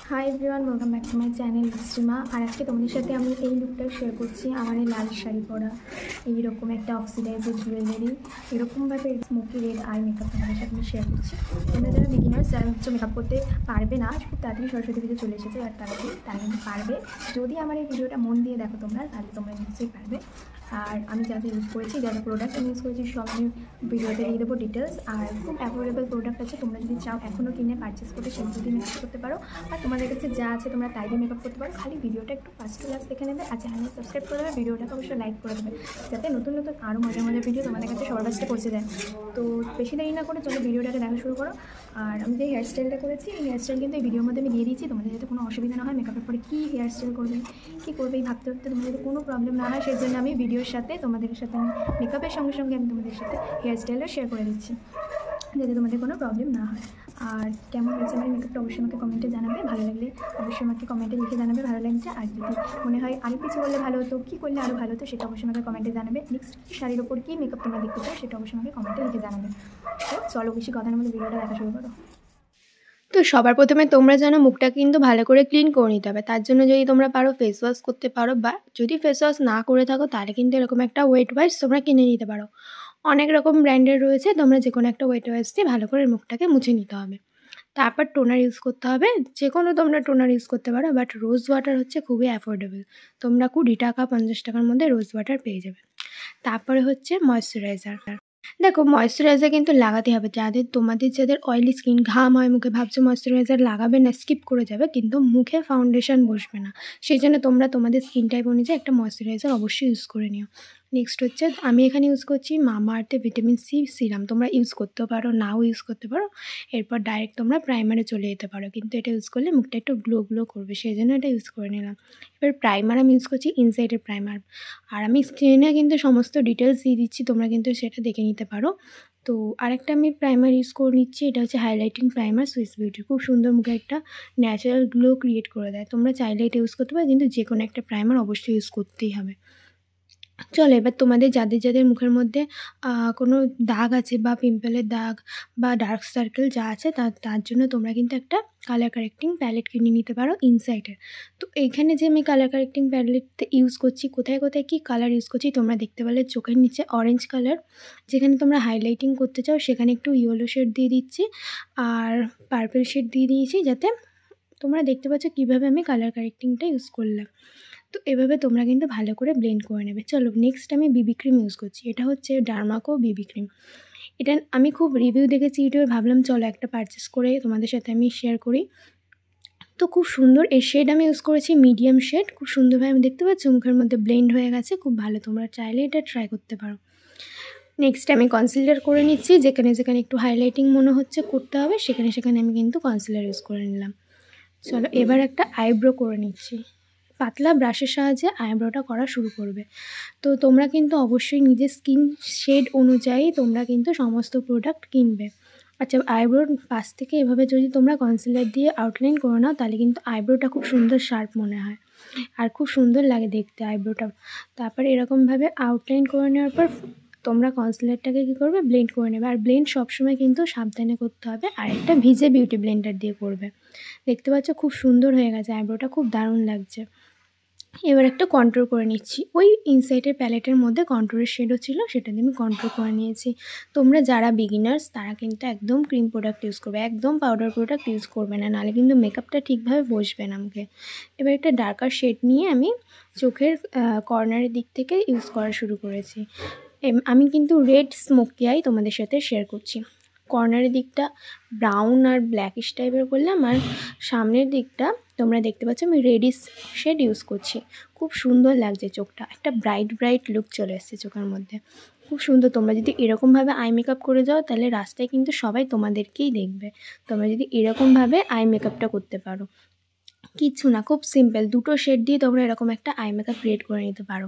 High everyone welcome back to my channel स्ट्रीमा और आज के तुम्हारे साथ এই লুকটা শেয়ার করছি। আমার এই লাল শাড়ি পরা এইরকম একটা অক্সিডাইজেড জুয়েলারি এরকমভাবে স্মোকি রেড আই মেকআপ তোমাদের সাথে আমি শেয়ার করছি। তোমরা যারা বিগিনার্স যারা হচ্ছে মেকআপ করতে পারবে না, খুব তাড়াতাড়ি সরস্বতী পুজো চলে এসেছে আর তারা কিন্তু পারবে। যদি আমার এই ভিডিওটা মন দিয়ে দেখো তোমরা, তাহলে তোমরা নিশ্চয়ই পারবে। আর আমি যাদের ইউজ করেছি, যাদের প্রোডাক্ট আমি ইউজ করেছি সব আমি ভিডিওতে দিয়ে দেবো ডিটেলস। আর খুব অ্যাফোর্ডেবল প্রোডাক্ট আছে, তোমরা যদি চাও এখনও কিনে পারচেস করে সেগুলো দিয়ে মেকআপ করতে পারো। আর তোমাদের কাছে যা আছে তোমরা তাই দিয়ে মেকআপ করতে পারো। খালি ভিডিওটা একটু ফার্স্ট ক্লাস দেখে নেবে আর চ্যানেলে সাবস্ক্রাইব করে দেবে, ভিডিওটাকে অবশ্যই লাইক করে দেবে, যাতে নতুন নতুন আরও মজার মজার ভিডিও তোমাদের কাছে সবার কাছে পৌঁছে যায়। তো বেশি দেরি না করে চলো ভিডিওটাকে দেখা শুরু করো। আর আমি যে হেয়ার স্টাইলটা করেছি এই হেয়ার স্টাইল কিন্তু এই ভিডিওর মধ্যে আমি দিয়ে দিয়েছি, তোমাদের যাতে কোনো অসুবিধা না হয়। মেকআপের পরে কী হেয়ার স্টাইল করবে, কী করবে এই ভাবতে ভাবতে তোমাদের যাতে কোনো প্রবলেম না হয়, সেই জন্য আমি ভিডিওর সাথে তোমাদের সাথে আমি মেকআপের সঙ্গে সঙ্গে আমি তোমাদের সাথে হেয়ার স্টাইলও শেয়ার করে দিচ্ছি, যাতে তোমাদের কোনো প্রবলেম না হয়। আর কেমন হয়েছে আমার মেকআপটা অবশ্যই আমাকে কমেন্টে জানাবে, ভালো লাগলে অবশ্যই আমাকে কমেন্টে লিখে জানাবে ভালো লাগছে। আর যদি মনে হয় আরও কিছু করলে ভালো হতো, কী করলে আরও ভালো হতো, সেটা অবশ্যই আমাকে কমেন্টে জানাবে। নেক্সট শাড়ির ওপর কী মেকআপ তোমরা দেখতে চাও সেটা অবশ্যই আমাকে কমেন্টে লিখে জানাবে। তো চলো বেশি কথার মধ্যে ভিডিওটা দেখা শুরু করো। তো সবার প্রথমে তোমরা যেন মুখটা কিন্তু ভালো করে ক্লিন করে নিতে হবে। তার জন্য যদি তোমরা পারো ফেস ওয়াশ করতে পারো, বা যদি ফেস ওয়াশ না করে থাকো তাহলে কিন্তু এরকম একটা ওয়েট ওয়াইশ তোমরা কিনে নিতে পারো। অনেক রকম ব্র্যান্ডের রয়েছে, তোমরা যে কোনো একটা ওয়েট ওয়াইশ দিয়ে ভালো করে মুখটাকে মুছে নিতে হবে। তারপর টোনার ইউজ করতে হবে, যে কোনো তোমরা টোনার ইউজ করতে পারো, বাট রোজ ওয়াটার হচ্ছে খুবই অ্যাফোর্ডেবল। তোমরা 20 টাকা 50 টাকার মধ্যে রোজ ওয়াটার পেয়ে যাবে। তারপরে হচ্ছে ময়শ্চারাইজার। দেখো ময়শ্চারাইজার কিন্তু লাগাতে হবে, যাদের অয়েলি স্কিন, ঘাম হয় মুখে, ভাবছো ময়শ্চারাইজার লাগাবে না, স্কিপ করে যাবে, কিন্তু মুখে ফাউন্ডেশন বসবে না। সেই জন্য তোমরা তোমাদের স্কিন টাইপ অনুযায়ী একটা ময়শ্চারাইজার অবশ্যই ইউজ করে নিও। নেক্সট হচ্ছে আমি এখানে ইউজ করছি মামাআর্থের ভিটামিন সি সিরাম, তোমরা ইউজ করতেও পারো নাও ইউজ করতে পারো। এরপর ডাইরেক্ট তোমরা প্রাইমারে চলে যেতে পারো, কিন্তু এটা ইউজ করলে মুখটা একটু গ্লো গ্লো করবে, সেই জন্য এটা ইউজ করে নিলাম। এবার প্রাইমার আমি ইউজ করছি ইনসাইডের প্রাইমার, আর আমি স্ক্রিনে কিন্তু সমস্ত ডিটেলস দিয়ে দিচ্ছি, তোমরা কিন্তু সেটা দেখে নিতে পারো। তো আরেকটা আমি প্রাইমার ইউজ করে নিচ্ছি, এটা হচ্ছে হাইলাইটিং প্রাইমার সুইস বিউটি, খুব সুন্দর মুখে একটা ন্যাচারাল গ্লো ক্রিয়েট করে দেয়। তোমরা চাইলে এটা ইউজ করতে পারো, কিন্তু যে কোনো একটা প্রাইমার অবশ্যই ইউজ করতেই হবে। চলো এবার তোমাদের যাদের মুখের মধ্যে কোনো দাগ আছে, বা পিম্পলের দাগ বা ডার্ক সার্কেল যা আছে, তার জন্য তোমরা কিন্তু একটা কালার কারেক্টিং প্যালেট কিনে নিতে পারো ইনসাইডের। তো এইখানে যে আমি কালার কারেক্টিং প্যালেট ইউজ করছি, কোথায় কোথায় কী কালার ইউজ করছি তোমরা দেখতে পেলে, চোখের নিচে অরেঞ্জ কালার, যেখানে তোমরা হাইলাইটিং করতে চাও সেখানে একটু ইয়েলো শেড দিয়ে দিচ্ছি, আর পার্পল শেড দিয়ে দিয়েছি, যাতে তোমরা দেখতে পাচ্ছ কীভাবে আমি কালার কারেক্টিংটা ইউজ করলাম। তো এভাবে তোমরা কিন্তু ভালো করে ব্লেন্ড করে নেবে। চলো নেক্সট আমি বিবি ক্রিম ইউজ করছি, এটা হচ্ছে ডার্মাকো বিবি ক্রিম। এটা আমি খুব রিভিউ দেখেছি ইউটিউবে, ভাবলাম চলো একটা পারচেস করে তোমাদের সাথে আমি শেয়ার করি। তো খুব সুন্দর এর শেড আমি ইউজ করেছি মিডিয়াম শেড, খুব সুন্দরভাবে আমি দেখতে পাচ্ছি মুখের মধ্যে ব্লেন্ড হয়ে গেছে, খুব ভালো, তোমরা চাইলে এটা ট্রাই করতে পারো। নেক্সট আমি কনসিলার করে নিচ্ছি, যেখানে যেখানে একটু হাইলাইটিং মনে হচ্ছে করতে হবে সেখানে সেখানে আমি কিন্তু কনসিলার ইউজ করে নিলাম। চলো এবার একটা আইব্রো করে নিচ্ছি, পাতলা ব্রাশের সাহায্যে আইব্রোটা করা শুরু করবে। তো তোমরা কিন্তু অবশ্যই নিজের স্কিন শেড অনুযায়ী তোমরা কিন্তু সমস্ত প্রোডাক্ট কিনবে। আচ্ছা, আইব্রোর পাশ থেকে এভাবে যদি তোমরা কনসিলার দিয়ে আউটলাইন করে নাও, তাহলে কিন্তু আইব্রোটা খুব সুন্দর শার্প মনে হয় আর খুব সুন্দর লাগে দেখতে আইব্রোটা। তারপরে এরকমভাবে আউটলাইন করে নেওয়ার পর তোমরা কনসিলারটাকে কী করবে, ব্লেন্ড করে নেবে। আর ব্লেন্ড সবসময় কিন্তু সাবধানে করতে হবে, আর একটা ভিজে বিউটি ব্লেন্ডার দিয়ে করবে। দেখতে পাচ্ছ খুব সুন্দর হয়ে গেছে, আইব্রোটা খুব দারুণ লাগছে। এবার একটা কন্ট্রোল করে নিচ্ছি, ওই ইনসাইডের প্যালেটের মধ্যে কন্ট্রোলের শেডও ছিল, সেটা দিয়ে আমি কন্ট্রোল করে নিয়েছি। তোমরা যারা বিগিনার্স তারা কিন্তু একদম ক্রিম প্রোডাক্ট ইউজ করবে, একদম পাউডার প্রোডাক্ট ইউজ করবে না, নাহলে কিন্তু মেকআপটা ঠিকভাবে বসবে না মুখে। এবার একটা ডার্কার শেড নিয়ে আমি চোখের কর্নারের দিক থেকে ইউজ করা শুরু করেছি। আমি কিন্তু রেড স্মোকি আই তোমাদের সাথে শেয়ার করছি। কর্নারের দিকটা ব্রাউন আর ব্ল্যাকিশ টাইপের করলাম, আর সামনের দিকটা তোমরা দেখতে পাচ্ছ আমি রেডিশ শেড ইউজ করছি। খুব সুন্দর লাগছে, চোখটা একটা ব্রাইট লুক চলে এসছে চোখের মধ্যে, খুব সুন্দর। তোমরা যদি এরকমভাবে আই মেকআপ করে যাও তাহলে রাস্তায় কিন্তু সবাই তোমাদেরকেই দেখবে, তোমরা যদি এরকমভাবে আই মেকআপটা করতে পারো। কিচ্ছু না, খুব সিম্পল, দুটো শেড দিয়ে তোমরা এরকম একটা আই মেকআপ ক্রিয়েট করে নিতে পারো,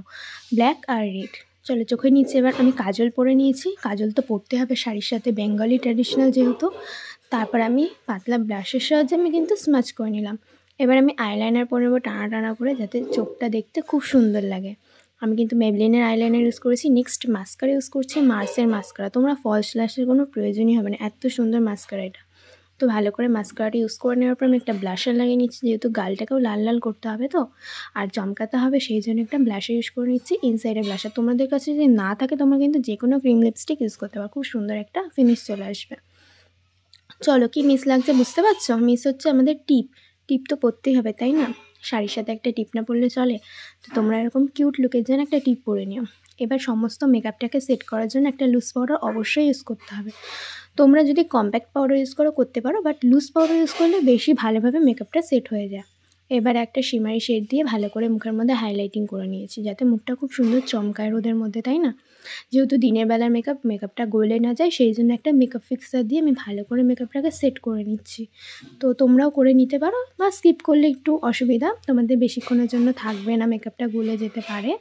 ব্ল্যাক আর রেড। চলো চোখের নিচে এবার আমি কাজল পরে নিয়েছি, কাজল তো পরতে হবে শাড়ির সাথে, বেঙ্গলি ট্র্যাডিশনাল যেহেতু। তারপর আমি পাতলা ব্রাশের সাহায্যে আমি কিন্তু স্মাচ করে নিলাম। এবার আমি আইলাইনার পরে নেবো টানা টানা করে, যাতে চোখটা দেখতে খুব সুন্দর লাগে। আমি কিন্তু মেবলিনের আইলাইনার ইউজ করেছি। নেক্সট মাস্কারা ইউজ করছি মার্সের মাস্কারা, তোমরা ফলস ল্যাশের কোনো প্রয়োজনই হবে না, এত সুন্দর মাস্কারা এটা। তো ভালো করে মাস্কারাটা ইউজ করে নেওয়ার পর আমি একটা ব্লাশার লাগিয়ে নিচ্ছি, যেহেতু গালটাকেও লাল লাল করতে হবে তো আর চমকাতে হবে, সেই জন্য একটা ব্লাশার ইউজ করে নিচ্ছি। ইনসাইডের ব্লাশার তোমাদের কাছে যদি না থাকে তোমরা কিন্তু যে কোনো ক্রিম লিপস্টিক ইউজ করতে পারো, খুব সুন্দর একটা ফিনিশ চলে আসবে। চলো কি মিস লাগছে বুঝতে পারছো? মিস হচ্ছে আমাদের টিপ তো পরতেই হবে তাই না, শাড়ির সাথে একটা টিপ না পরলে চলে? তো তোমরা এরকম কিউট লুকের জন্য একটা টিপ পরে নিও। এবার সমস্ত মেকআপটাকে সেট করার জন্য একটা লুজ পাউডার অবশ্যই ইউজ করতে হবে। তোমরা যদি কম্প্যাক্ট পাউডার ইউজ করতে পারো, বাট লুজ পাউডার ইউজ করলে বেশি ভালোভাবে মেকআপটা সেট হয়ে যায়। এবার একটা শিমারি শেড দিয়ে ভালো করে মুখের মধ্যে হাইলাইটিং করে নিয়েছি, যাতে মুখটা খুব সুন্দর চমকায় রোদের মধ্যে, তাই না? যেহেতু দিনের বেলার মেকআপটা গলে না যায়, সেই জন্য একটা মেকআপ ফিক্সার দিয়ে আমি ভালো করে মেকআপটাকে সেট করে নিচ্ছি। তো তোমরাও করে নিতে পারো, বা স্কিপ করলে একটু অসুবিধা, তোমাদের বেশিক্ষণের জন্য থাকবে না, মেকআপটা গলে যেতে পারে।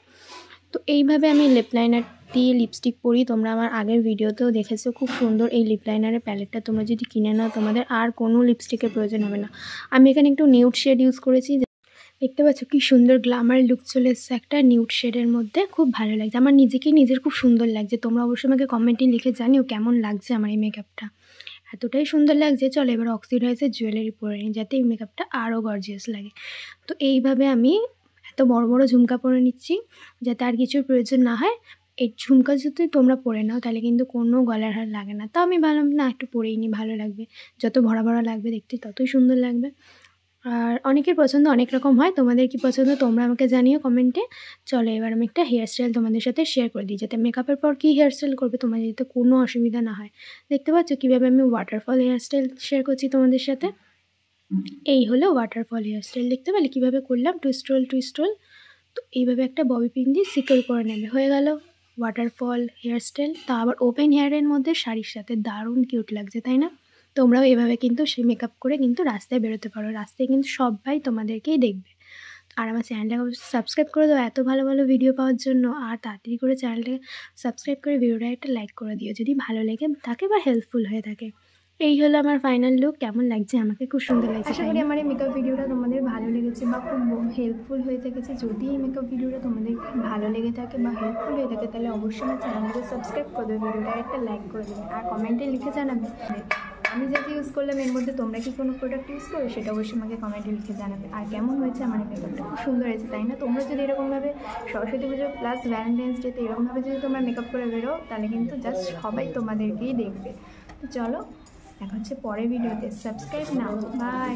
তো এইভাবে আমি লিপ লাইনার দিয়ে লিপস্টিক পরি। তোমরা আমার আগের ভিডিওতেও দেখেছো, খুব সুন্দর এই লিপ লাইনারের প্যালেটটা তোমরা যদি কিনে নাও তোমাদের আর কোনো লিপস্টিকের প্রয়োজন হবে না। আমি এখানে একটু নিউড শেড ইউজ করেছি, দেখতে পাচ্ছ কি সুন্দর গ্ল্যামার লুক চলে এসছে একটা নিউড শেডের মধ্যে, খুব ভালো লাগছে। আমার নিজের খুব সুন্দর লাগছে। তোমরা অবশ্যই আমাকে কমেন্টে লিখে জানিও কেমন লাগছে আমার এই মেকআপটা। এতটাই সুন্দর লাগছে। চলো এবার অক্সিডাইজের জুয়েলারি পরে নিই, যাতে এই মেকআপটা আরও গর্জিয়াস লাগে। তো এইভাবে আমি এত বড় বড় ঝুমকা পরে নিচ্ছি, যাতে আর কিছুর প্রয়োজন না হয়। এই ঝুমকা যদি তোমরা পরে নাও তাহলে কিন্তু কোনো গলার হার লাগে না। তো আমি ভাবলাম না, একটু পরেই নিই, ভালো লাগবে। যত ভরা ভরা লাগবে দেখতে ততই সুন্দর লাগবে। আর অনেকের পছন্দ অনেক রকম হয়, তোমাদের কি পছন্দ তোমরা আমাকে জানিও কমেন্টে। চলো এবার আমি একটা হেয়ার স্টাইল তোমাদের সাথে শেয়ার করে দিই, যাতে মেকআপের পর কী হেয়ার স্টাইল করবে তোমাদের যাতে কোনো অসুবিধা না হয়। দেখতে পাচ্ছ কীভাবে আমি ওয়াটারফল হেয়ার স্টাইল শেয়ার করছি তোমাদের সাথে। এই হলো ওয়াটারফল হেয়ার স্টাইল, দেখতে পেলে কীভাবে করলাম, টুইস্ট রোল। তো এইভাবে একটা ববি পিন দিয়ে সিকিউর করে নেবে, হয়ে গেল ওয়াটারফল হেয়ার স্টাইল। তা আবার ওপেন হেয়ারের মধ্যে শাড়ির সাথে দারুণ কিউট লাগছে, তাই না? তোমরাও এভাবে কিন্তু সেই মেকআপ করে কিন্তু রাস্তায় বেরোতে পারো, রাস্তায় কিন্তু সবাই তোমাদেরকেই দেখবে। আর আমার চ্যানেলটাকে অবশ্যই সাবস্ক্রাইব করে দাও এত ভালো ভালো ভিডিও পাওয়ার জন্য। আর তাড়াতাড়ি করে চ্যানেলটাকে সাবস্ক্রাইব করে ভিডিওটা একটা লাইক করে দিও যদি ভালো লেগে থাকে বা হেল্পফুল হয়ে থাকে। এই হলো আমার ফাইনাল লুক। কেমন লাগছে আমাকে? খুব সুন্দর লাগছে। আশা করি আমার এই মেকআপ ভিডিওটা তোমাদের ভালো লেগেছে বা খুব হেল্পফুল হয়ে থেকেছে। যদি এই মেকআপ ভিডিওটা তোমাদের ভালো লেগে থাকে বা হেল্পফুল হয়ে থাকে তাহলে অবশ্যই আমার চ্যানেলটাকে সাবস্ক্রাইব করে দেবে, ভিডিওটা একটা লাইক করে দেবে আর কমেন্টে লিখে জানাবে আমি যাকে ইউজ করলাম এর মধ্যে তোমরা কি কোনো প্রোডাক্ট ইউজ করো, সেটা অবশ্যই আমাকে কমেন্টে লিখে জানাবে। আর কেমন হয়েছে আমার এই মেকআপটা? খুব সুন্দর হয়েছে তাই না? তোমরা যদি এরকমভাবে সরস্বতী পুজো প্লাস ভ্যালেন্টাইন্স ডেতে এরকমভাবে যদি তোমরা মেকআপ করে বেরো তাহলে কিন্তু জাস্ট সবাই তোমাদেরকেই দেখবে। তো চলো দেখা হচ্ছে পরের ভিডিওতে। সাবস্ক্রাইব নাও, বাই।